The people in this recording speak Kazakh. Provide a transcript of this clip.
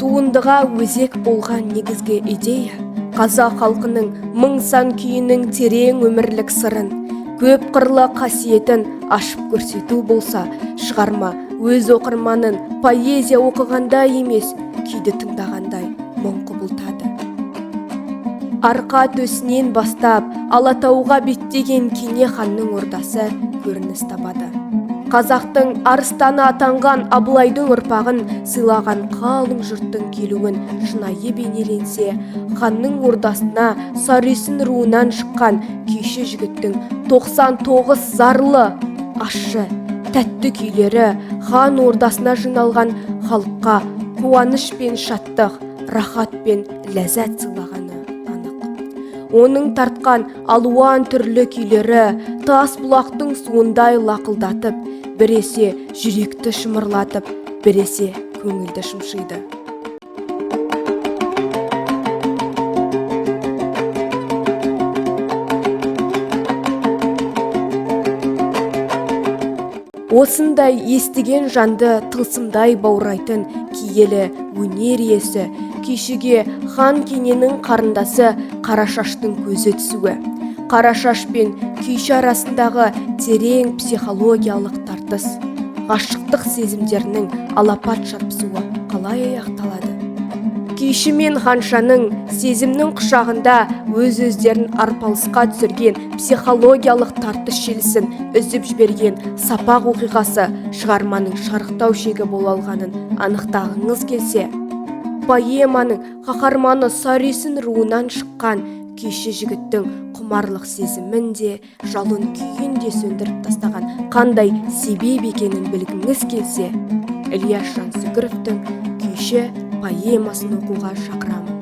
туындыға өзек болған негізгі идея қазақ халқының мың сан күйінің терең өмірлік сырын, көп қырлы қасиетін ашып көрсету болса, шығарма өз оқырманын поэзия оқығанда емес, күйді тыңдағандай мұң құбылтады. Арқа төсінен бастап Алатауға беттеген Кене ханның ордасы көрініс табады. Қазақтың арыстаны атанған Абылайдың ұрпағын сыйлаған қалың жұрттың келуін шынайы бейнеленсе, ханның ордасына Сарүйсін руынан шыққан күйші жігіттің 99 зарлы, ащы, тәтті күйлері хан ордасына жиналған халыққа қуаныш пен шаттық, рахат пен ләззат сыйлағаны анық. Оның тартқан алуан түрлі күйлері тас бұлақтың суындай лақылдатып, біресе жүректі шымырлатып, біресе көңілді шымшиды. Осындай естіген жанды тылсымдай баурайтын киелі өнер иесі, күйшіге хан Кененің қарындасы Қарашаштың көзі түсуі, Қарашаш пен күйші арасындағы терең психологиялық тартыс, ғашықтық сезімдерінің алапат шарпысуы қалай аяқталады? Күйші мен ханшаның сезімнің құшағында өз-өздерін арпалысқа түсірген психологиялық тартыс желісін үзіп жіберген сапақ оқиғасы шығарманың шарықтау шегі бола алғанын анықтағыңыз келсе, поэманың қаһарманы Сарүйсін руынан шыққан күйші жігіттің құмарлық сезімін де, жалын күйін де сөндіріп тастаған қандай себеп екенін білгіңіз келсе, Ілияс Жансүгіровтің Күйші поэмасын оқуға шақырамын.